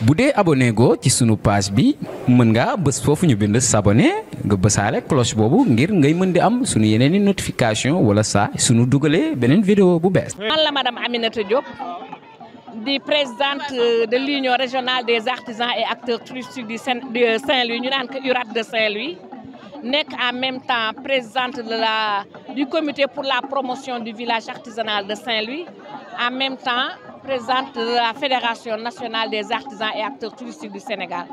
bu dee abonné go ci sunu page bi mën nga bës foofu ñu bind s'abonner nga bësaale cloche boobu ngir ngay mën di am sunu yeneen i notification wala saa sunu dugalee beneen vidéo bu bees. man la madame Aminata Diop di présidente de l'union régionale des artisans et acteurs touristiques de Saint-Louis ñu naan ko URAT de Saint-Louis nekk en même temps présidente du comité pour la promotion du village artisanal de Saint-Louis en même temps présidente de la fédération nationale des artisans et acteurs touristiques du Sénégal.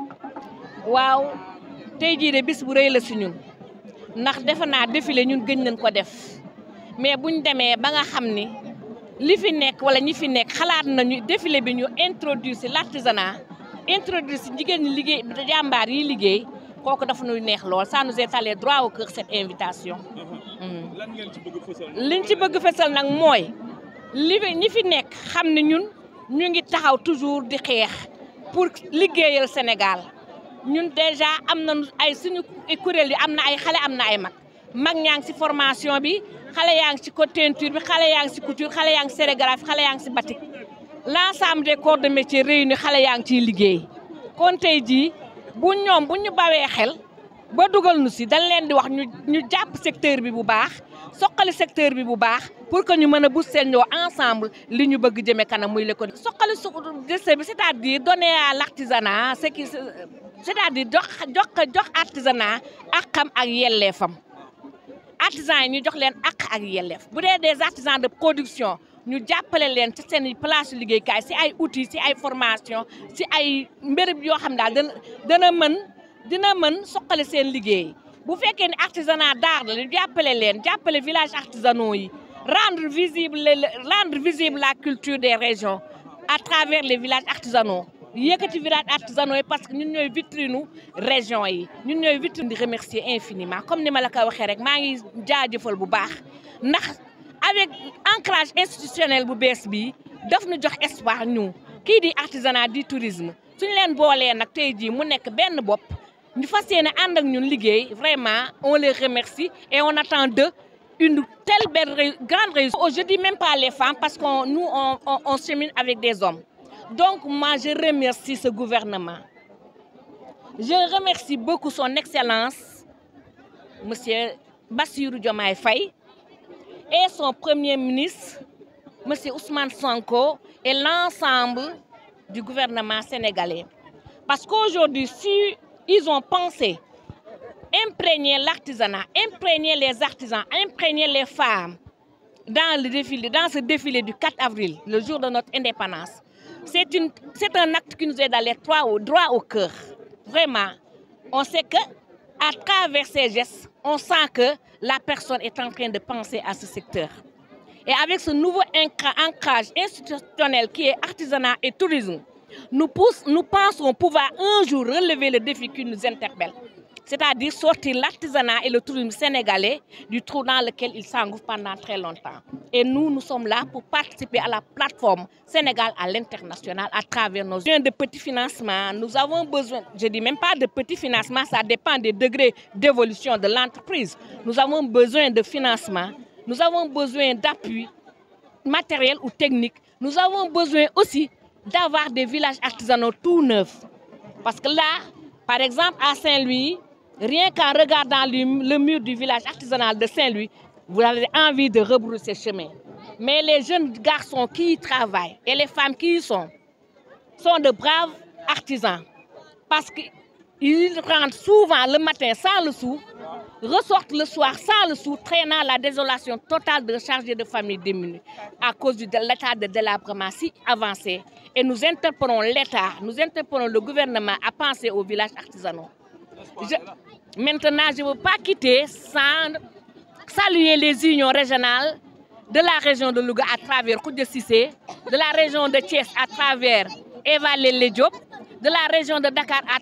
waaw tey jii de bis bu rëy la si ñun ndax defe naa défilé ñun gëj nañ ko def mais buñ demee ba nga xam ni li fi nekk wala ñi fi nekk xalaat nañu défilé bi ñu introduire si l'artisanat introduire si jigéen ñi liggéey jàmbaar yi liggéey kooku dafa ñuy neex lool ça nous est allé droit au cœur cette invitation. lan ngeen ci bëgg fësal. liñ ci bëgg fësal nag mooy ñi fi nekk xam ne ñun ñu ngi taxaw toujours di xeex pour liggéeyal Sénégal ñun déjà am na ay suñu kuréel yi am na ay xale am na ay mag ñaa ngi si formation bi xale yaa ngi si teinture bi xale yaa ngi si couture xale yaa ngi si sérigraphie xale yaa ngi si batik l'ensemble des corps de métier réunis xale yaa ngi ciy liggéey kon tey jii bu ñu bawee xel ba dugal nu si dañ leen di wax ñu jàpp secteur bi bu baax soqali secteur bi bu baax pour que ñu mën a booster ñoo ensemble li ñu bëgg jëme kanam muy l'économie. soqali geste bi c'est-à-dire donner à l'artisanat c'est-à-dire jox artisanat akam ak yelleefam artisans yi ñu jox leen ak yelleef bu dee des artisans de production ñu jàppale leen ci seen place liggéeykaay si ay outils si ay formation si ay mbërëb yoo xam daal dina mën soqali seen liggéey bu fekkee ne artisanat d'art la ñu jàppale village artisanaux yi rendre visible la culture des régions à travers les villages artisanaux yëkkati village artisanaux yi parce que ñun ñooy vitrine région yi ñun ñooy vitrine di remercier infiniment comme ni ma la ko waxee rek maa ngi jaajëfal bu baax ndax avec ancrage institutionnel bu bees bi daf ñu jox espoir ñu kii di artisanat di tourisme suñu leen boolee nag tey jii mu nekk benn bopp ñu fas yéene ànd ak ñun liggéey vraiment on les remercie et on attend d'eux une telle belle grande réussite. Je dis même pas les femmes parce que nous on chemine avec des hommes. Donc moi je remercie ce gouvernement. Je remercie beaucoup son excellence monsieur Bassirou Diomaye Faye et son premier ministre monsieur Ousmane Sonko et l'ensemble du gouvernement sénégalais. Parce qu'aujourd'hui si ils ont pensé imprégner l'artisanat, imprégner les artisans, imprégner les femmes dans ce défilé du 4 avril, le jour de notre indépendance. C'est un acte qui nous est allé droit au cœur. Vraiment, on sait que à travers ces gestes, on sent que la personne est en train de penser à ce secteur. Et avec ce nouveau ancrage institutionnel qui est artisanat et tourisme, nous pensons pouvoir un jour relever le défi qui nous interpelle. C'est-à-dire sortir l'artisanat et le tourisme sénégalais du trou dans lequel ils s'engouffrent pendant très longtemps. Et nous sommes là pour participer à la plateforme Sénégal à l'international à travers nos besoins de petits financements. Nous avons besoin, je ne dis même pas de petits financements, ça dépend des degrés d'évolution de l'entreprise. Nous avons besoin de financement, nous avons besoin d'appui matériel ou technique. Nous avons besoin aussi d'avoir des villages artisanaux tout neufs. Parce que là, par exemple, à Saint-Louis, rien qu'en regardant le mur du village artisanal de Saint-Louis, vous avez envie de rebrousser chemin. Mais les jeunes garçons qui y travaillent et les femmes qui y sont de braves artisans. Parce qu'ils rentrent souvent le matin sans le sou, ressortent le soir sans le sou, traînant la désolation totale de chargés de familles démunies à cause de l'état de délabrement si avancé. Et nous interpellons l'État, nous interpellons le gouvernement à penser aux villages artisanaux. Maintenant, je ne veux pas quitter sans saluer les unions régionales de la région de Louga à travers Koudé Cissé, de la région de Thiès à travers Eva Lélé Diop, de la région de Dakar à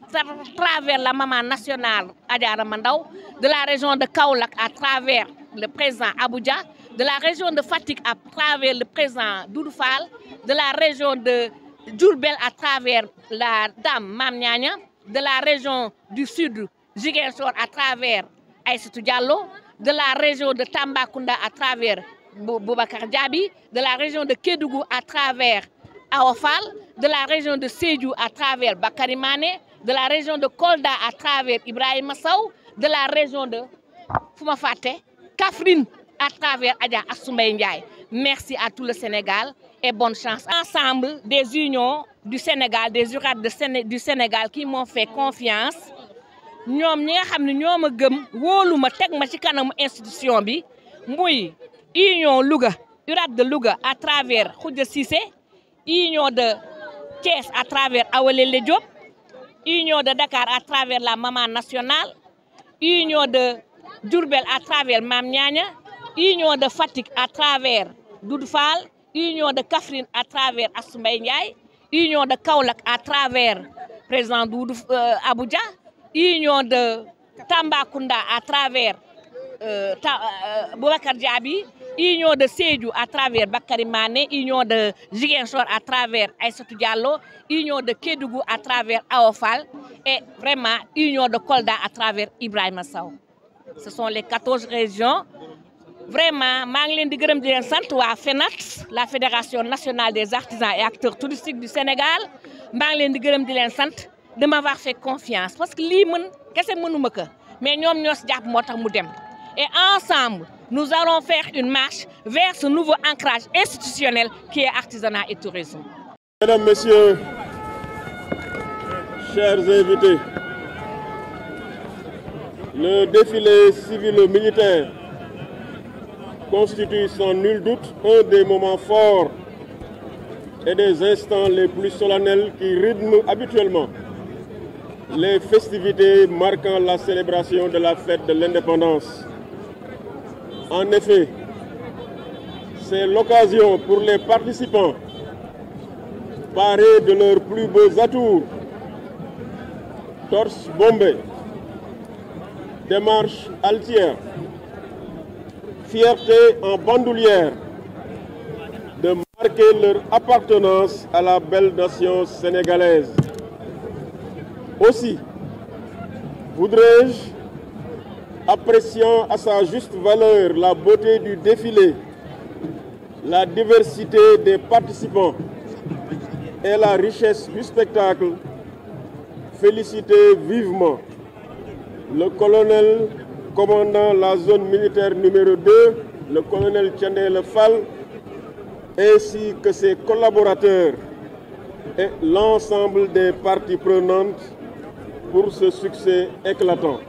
travers la maman nationale Adjara Mandaw, de la région de Kaolack à travers le président Abuja, de la région de Fatick à travers le président Doudou Fall, de la région de Diourbel à travers la dame Mame Niania, de la région du sud Ziguinchor à travers Aïssatou Diallo, de la région de Tambacounda à travers Boubacar Diaby, de la région de Kédougou à travers Aofal, de la région de Sédhiou à travers Bakary Mané, de la région de Kolda à travers Ibrahima Sow, de la région de Foumafate, Kaffrine à travers Adja Assoumbaye Ndiaye. Merci à tout le Sénégal et bonne chance. Ensemble des unions du Sénégal, des URAD du Sénégal qui m'ont fait confiance. ñoom ñi nga xam ne ñoo ma gëm wóolu ma teg ma ci kanamu institution bi muy union Louga URAD de Louga à travers Khoudia Cissé, union de Thiès à travers Awalele Diop, union de Dakar à travers la Maman Nationale, union de Diourbel à travers Mam Niania, union de Fatick à travers Doudou Fall, union de Kaffrine à travers Assoumbaye Ndiaye, union de Kaolack à travers président Doudou Abuja, union de Tambacounda à travers Boubacar Diaby, union de Sédhiou à travers Bakary Mané, union de Ziguinchor à travers Aïssatou Diallo, union de Kédougou à travers Aofal et vraiment union de Kolda à travers Ibrahima Sow. Ce sont les 14 régions. Vraiment, maa ngi leen di gërëm di leen sant waa FENAT, la Fédération nationale des artisans et acteurs touristiques du Sénégal. maa ngi leen di gërëm di leen sant de m'avoir fait confiance parce que lii mën kese mënuma ko mais ñoom ñoo si jàpp moo tax mu dem. Et ensemble, nous allons faire une marche vers ce nouveau ancrage institutionnel qui est artisanat et tourisme. Mesdames, Messieurs, chers invités, le défilé civilo-militaire constitue sans nul doute un des moments forts et des instants les plus solennels qui rythment habituellement les festivités marquant la célébration de la fête de l'indépendance. En effet, c'est l'occasion pour les participants, parés de leurs plus beaux atours, torse bombé, démarche altière, fierté en bandoulière, de marquer leur appartenance à la belle nation sénégalaise. Aussi, voudrais-je, appréciant à sa juste valeur la beauté du défilé, la diversité des participants et la richesse du spectacle, féliciter vivement le colonel commandant la zone militaire numéro 2, le colonel Thiendella Fall, ainsi que ses collaborateurs et l'ensemble des parties prenantes pour ce succès éclatant.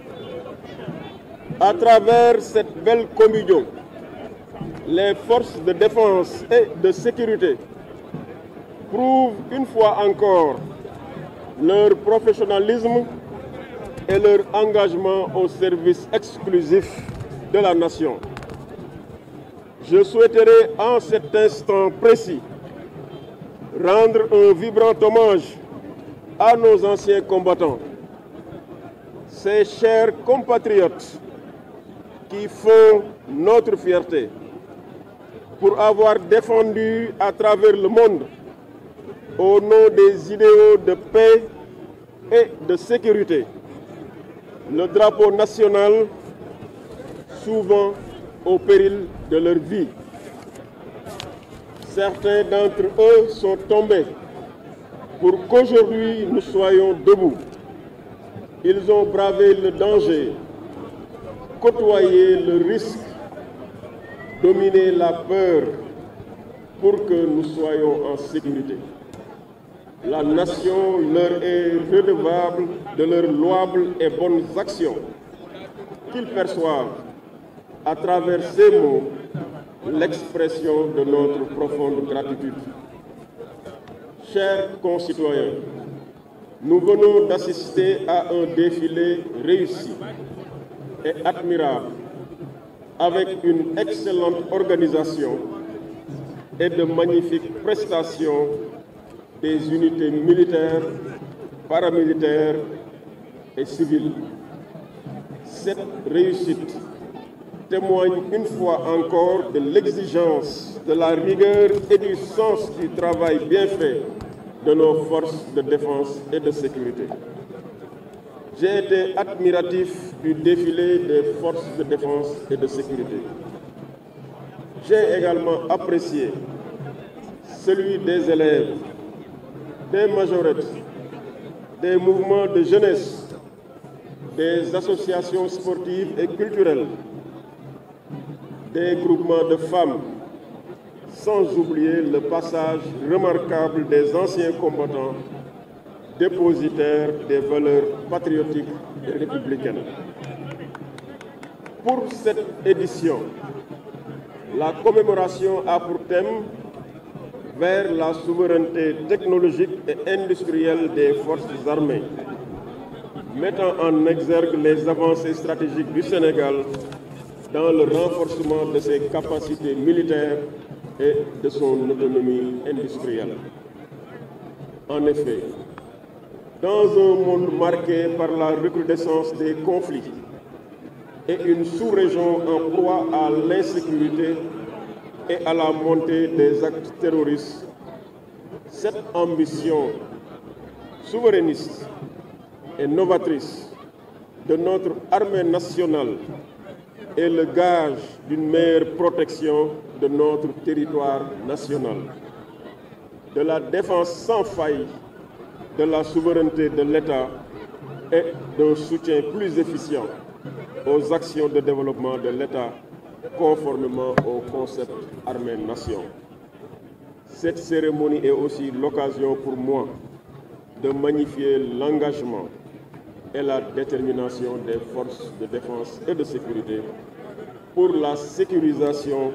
À travers cette belle communion, les forces de défense et de sécurité prouvent une fois encore leur professionnalisme et leur engagement au service exclusif de la nation. Je souhaiterais en cet instant précis rendre un vibrant hommage à nos anciens combattants, ces chers compatriotes qui font notre fierté, pour avoir défendu à travers le monde, au nom des idéaux de paix et de sécurité, le drapeau national, souvent au péril de leur vie. Certains d'entre eux sont tombés pour qu'aujourd'hui nous soyons debout. Ils ont bravé le danger, côtoyé le risque, dominé la peur pour que nous soyons en sécurité. La nation leur est redevable de leurs louables et bonnes actions qu'ils perçoivent à travers ces mots l'expression de notre profonde gratitude. Chers concitoyens, nous venons d'assister à un défilé réussi et admirable avec une excellente organisation et de magnifiques prestations des unités militaires, paramilitaires et civiles. Cette réussite témoigne une fois encore de l'exigence, de la rigueur et du sens du travail bien fait de nos forces de défense et de sécurité. J'ai été admiratif du défilé des forces de défense et de sécurité. J'ai également apprécié celui des élèves, des majorettes, des mouvements de jeunesse, des associations sportives et culturelles, des groupements de femmes, sans oublier le passage remarquable des anciens combattants, dépositaires des valeurs patriotiques et républicaines. Pour cette édition, la commémoration a pour thème vers la souveraineté technologique et industrielle des forces armées, mettant en exergue les avancées stratégiques du Sénégal dans le renforcement de ses capacités militaires et de son autonomie industrielle. En effet, dans un monde marqué par la recrudescence des conflits et une sous-région en proie à l'insécurité et à la montée des actes terroristes, cette ambition souverainiste et novatrice de notre armée nationale est le gage d'une meilleure protection de notre territoire national, de la défense sans faille de la souveraineté de l'État et d'un soutien plus efficient aux actions de développement de l'État conformément au concept armée-nation. Cette cérémonie est aussi l'occasion pour moi de magnifier l'engagement et la détermination des forces de défense et de sécurité pour la sécurisation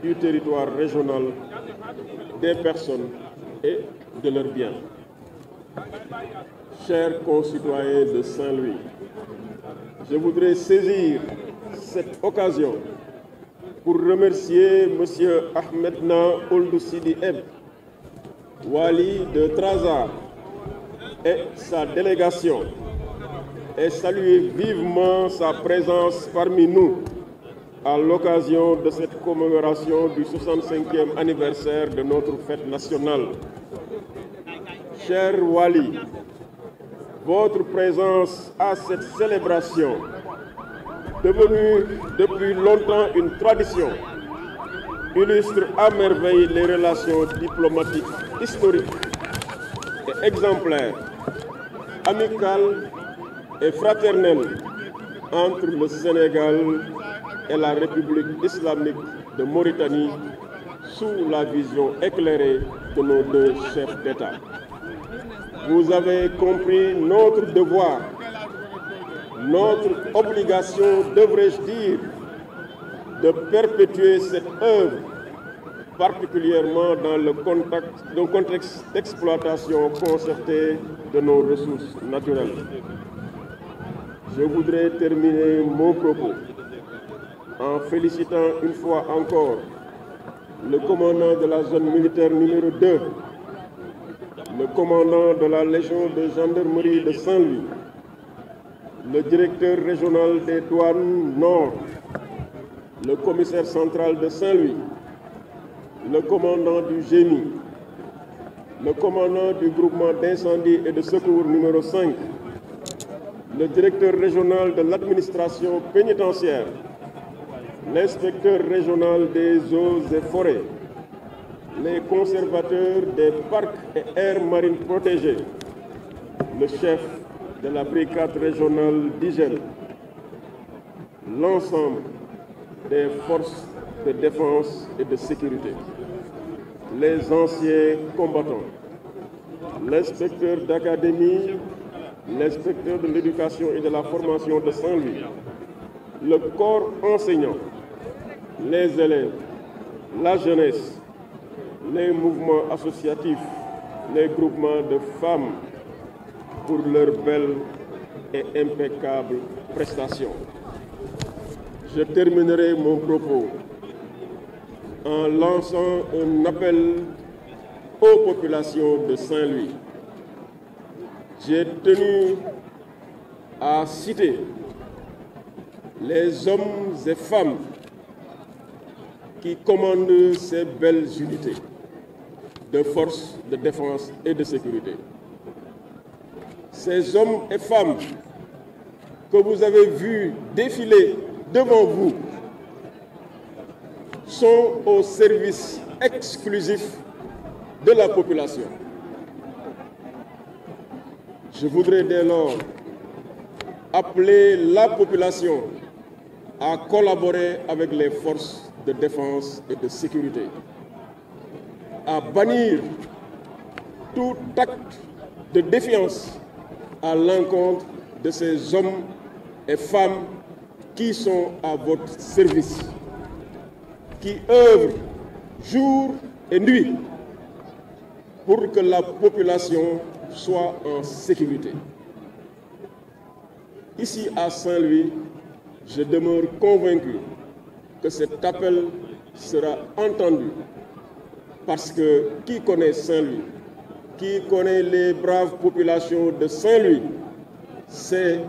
du territoire régional, des personnes et de leurs biens. Chers concitoyens de Saint-Louis, je voudrais saisir cette occasion pour remercier M. Ahmedna Ould Sidi Eb, Wali de Trarza et sa délégation, et saluer vivement sa présence parmi nous à l'occasion de cette commémoration du 65e anniversaire de notre fête nationale. Cher Wali, votre présence à cette célébration, devenue depuis longtemps une tradition, illustre à merveille les relations diplomatiques historiques et exemplaires, amicales et fraternelles entre le Sénégal et la République islamique de Mauritanie sous la vision éclairée de nos deux chefs d'État. Vous avez compris notre devoir, notre obligation, devrais-je dire, de perpétuer cette œuvre, particulièrement dans le contexte d'exploitation concertée de nos ressources naturelles. Je voudrais terminer mon propos en félicitant une fois encore le commandant de la zone militaire numéro 2, le commandant de la Légion de gendarmerie de Saint-Louis, le directeur régional des douanes Nord, le commissaire central de Saint-Louis, le commandant du GMI, le commandant du groupement d'incendie et de secours numéro 5, le directeur régional de l'administration pénitentiaire, l'inspecteur régional des eaux et forêts, les conservateurs des parcs et aires marines protégées, le chef de la brigade régionale d'hygiène, l'ensemble des forces de défense et de sécurité, les anciens combattants, l'inspecteur d'académie, l'inspecteur de l'éducation et de la formation de Saint-Louis, le corps enseignant, les élèves, la jeunesse, les mouvements associatifs, les groupements de femmes pour leurs belles et impeccables prestations. Je terminerai mon propos en lançant un appel aux populations de Saint-Louis. J'ai tenu à citer les hommes et femmes qui commandent ces belles unités de forces de défense et de sécurité. Ces hommes et femmes que vous avez vus défiler devant vous sont au service exclusif de la population. Je voudrais dès lors appeler la population à collaborer avec les forces de défense et de sécurité, à bannir tout acte de défiance à l'encontre de ces hommes et femmes qui sont à votre service, qui œuvrent jour et nuit pour que la population soit en sécurité. Ici à Saint-Louis, je demeure convaincu que cet appel sera entendu parce que qui connaît Saint-Louis, qui connaît les braves populations de Saint-Louis, sait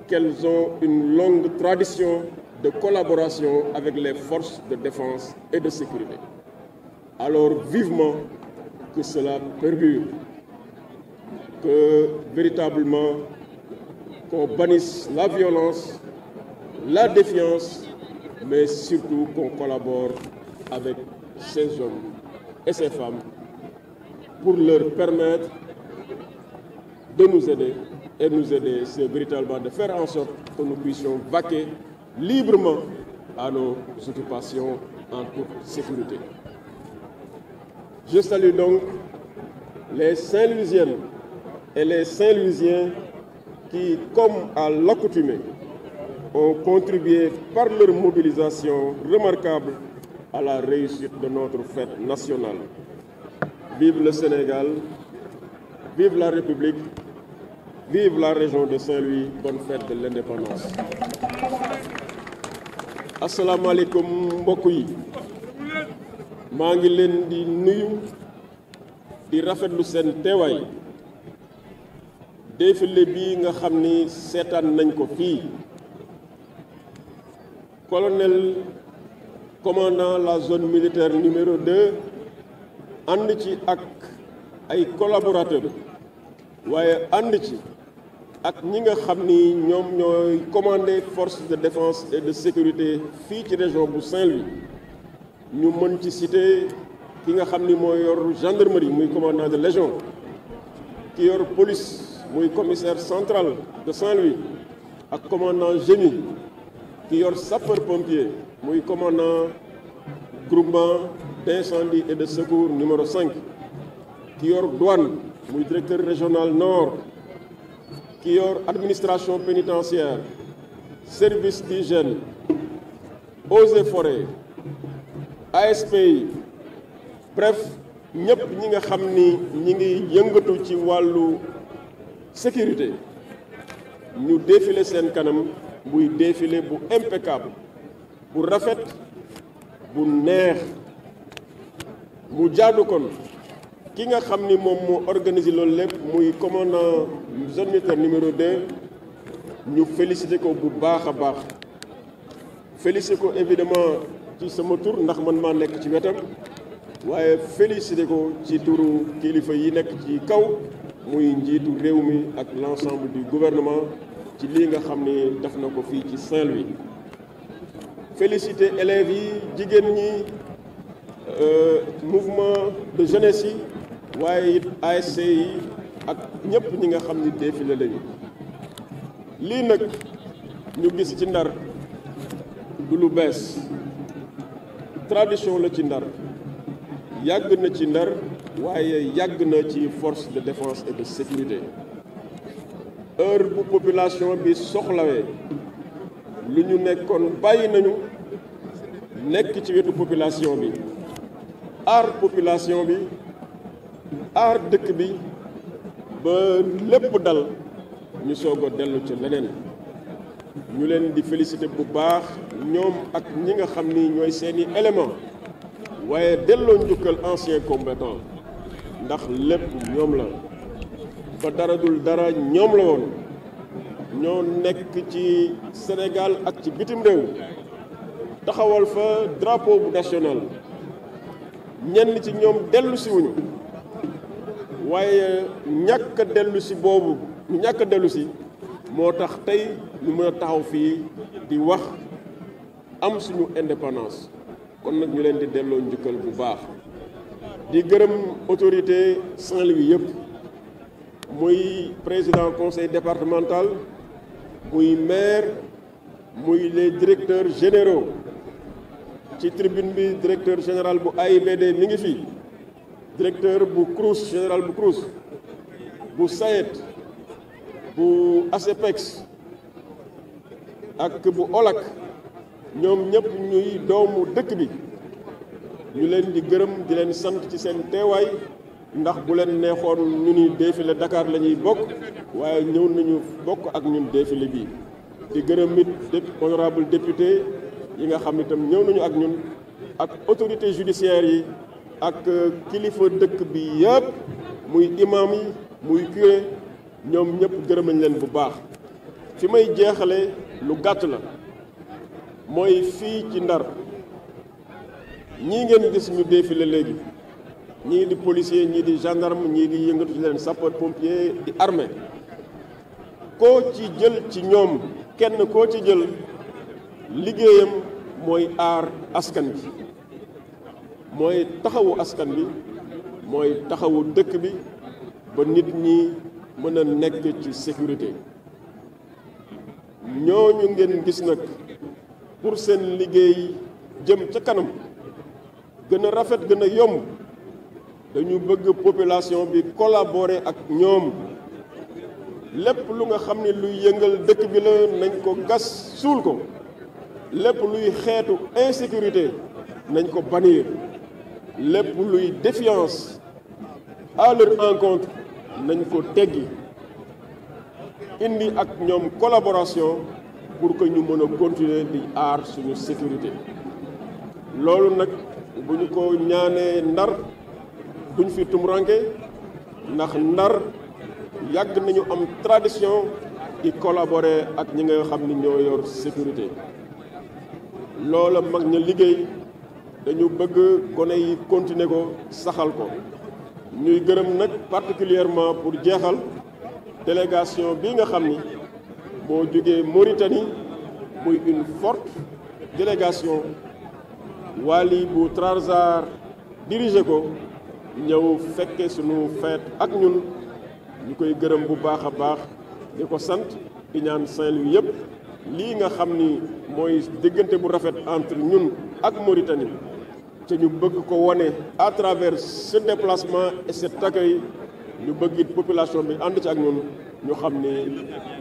qu'elles ont une longue tradition de collaboration avec les forces de défense et de sécurité. Alors vivement que cela perdure, que véritablement qu'on bannisse la violence, la défiance, mais surtout qu'on collabore avec ces hommes et ces femmes pour leur permettre de nous aider. Et nous aider, c'est véritablement de faire en sorte que nous puissions vaquer librement à nos occupations en toute sécurité. Je salue donc les Saint-Louisiennes et les Saint-Louisiens qui, comme à l'accoutumée, ont contribué par leur mobilisation remarquable à la réussite de notre fête nationale. Vive le Sénégal, vive la République, vive la région de Saint-Louis, bonne fête de l'indépendance. Assalamu alaikum mbokk yi maa ngi leen di nuyu di rafetlu seen teewaay défilé bi nga xam ni seetaan nañ ko fii colonel commandant la zone militaire numéro 2 ànd ci ak ay collaborateurs waaye ànd ci ak ñi nga xam ni ñoom ñooy commandé force de défense et de sécurité fii ci région bu Saint-Louis ñu mën ci citer ki nga xam ni mooy yor gendarmerie muy commandant de légion ki yor police muy commissaire central de Saint-Louis ak commandant génie ki yor sapeur pompier muy commandant groupement d'incendie et de secours numéro 5 ki yor douane muy directeur régional nord ki yor administration pénitentiaire service d'hygiène eaux et forêts ASPI bref ñëpp ñi nga xam ni ñi ngi yëngatu ci wàllu sécurité ñu défilé seen kanam muy défilé bu impeccable bu rafet bu neex mu jaadu kon ki nga xam ni moom moo organisé loolu lépp muy commandant zone militaire numéro 2 ñu félicité ko bu baax a baax félicité ko évidemment ci sama tur ndax man maa nekk ci wetam waaye félicité ko ci turu kilifa yi nekk ci kaw muy njiitu réew mi ak l'ensemble du gouvernement ci lii nga xam ni def na ko fii ci Saint-Louis félicité élèves yi jigéen ñi mouvement de jeunesse yi waaye it ASC yi ak ñëpp ñi nga xam ni défilé lañu lii nag ñu gis ci Ndar du lu bees tradition la ci Ndar yàgg na ci Ndar waaye yàgg na ci force de défense et de sécurité heure bu population bi soxlawee lu ñu nekkoon bàyyi nañu nekk ci wetu population bi aar population bi aar dëkk bi ba lépp dal ñu soog a dellu ci leneen ñu leen di féliciter bu baax ñoom ak ñi nga xam ni ñooy seeni élément waaye delloo njukkal ancien combattant ndax lépp ñoom la ba dara dul dara ñoom la woon ñoo nekk ci Sénégal ak ci bitim réew taxawal fa drapeau bu national ñenn ci ñoom dellu si wuñu waaye ñàkk a dellu si boobu ñu ñàkk a dellu si moo tax tey ñu mën a taxaw fii di wax am suñu indépendance kon nag ñu leen di delloo njukkal bu baax di gërëm autorité Saint-Louis yëpp muy président conseil départemental muy maire muy les directeurs généraux ci tribune bi directeur général bu AIBD mi ngi fi directeur bu CROUS général bu CROUS bu SAED bu ASEPEX ak bu OLAC ñoom ñëpp ñuy doomu dëkk bi ñu leen di gërëm di leen sant ci seen teewaay ndax bu leen neexoon ñu ni défilé Dakar la ñuy bokk waaye ñëw nañu bokk ak ñun défilé bi di gërëm it honorable député yi nga xam itam ñëw nañu ak ñun ak autorité judiciaire yi ak kilifa dëkk bi yëpp muy imam yi muy curé ñoom ñëpp gërëm nañ leen bu baax fi may jeexale lu gàtt la mooy fii ci Ndar ñii ngeen gis ñu défilé léegi ñii di policier ñii di gendarme ñii di yëngatu ci leen sapeur pompier di armée koo ci jël ci ñoom kenn koo ci jël liggéeyam mooy aar askan bi mooy taxawu askan bi mooy taxawu dëkk bi ba nit ñi mën a nekk ci sécurité ñooñu ngeen gis nag pour seen liggéey jëm ca kanam gën a rafet gën a yomb dañu bëgg population bi collaborer ak ñoom lépp lu nga xam ne luy yëngal dëkk bi la nañ ko gas suul ko lépp luy xeetu insécurité nañ ko bannir lépp luy défiance à leur encontre nañ ko teggi indi ak ñoom collaboration pour que ñu mën a continuer di aar suñu sécurité loolu nag bu ñu ko ñaanee Ndar duñ fi tumuranke ndax Ndar yàgg nañu am tradition di collaborer ak ñi nga xam ni ñoo yor sécurité loola mag ña liggéey dañu bëgg gone yi continuer ko saxal ko ñuy gërëm nag particulièrement pour jeexal délégation bi nga xam ni moo jógee Mauritanie muy une forte délégation Wali bu Transar dirigé ko ñëw fekke sunu feet ak ñun ñu koy gërëm bu baax a baax di ko sant di ñaan Saint-Louis yëpp lii nga xam ni mooy diggante bu rafet entre ñun ak Mauritanie te ñu bëgg ko wone à travers ce déplacement et cet accueil ñu bëgg it population bi ànd ci ak ñun ñu xam ni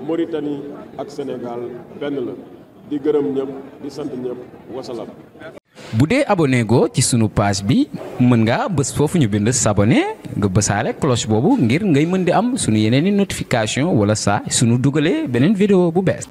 Mauritanie ak Sénégal benn la di gërëm ñëpp di sant ñëpp wasalaam. bu dee abonné go ci sunu page bi mën nga bës foofu ñu bind s'abonner nga bësaale cloche boobu ngir ngay mën di am sunu yeneeni notification wala saa sunu dugalee beneen vidéo bu bees.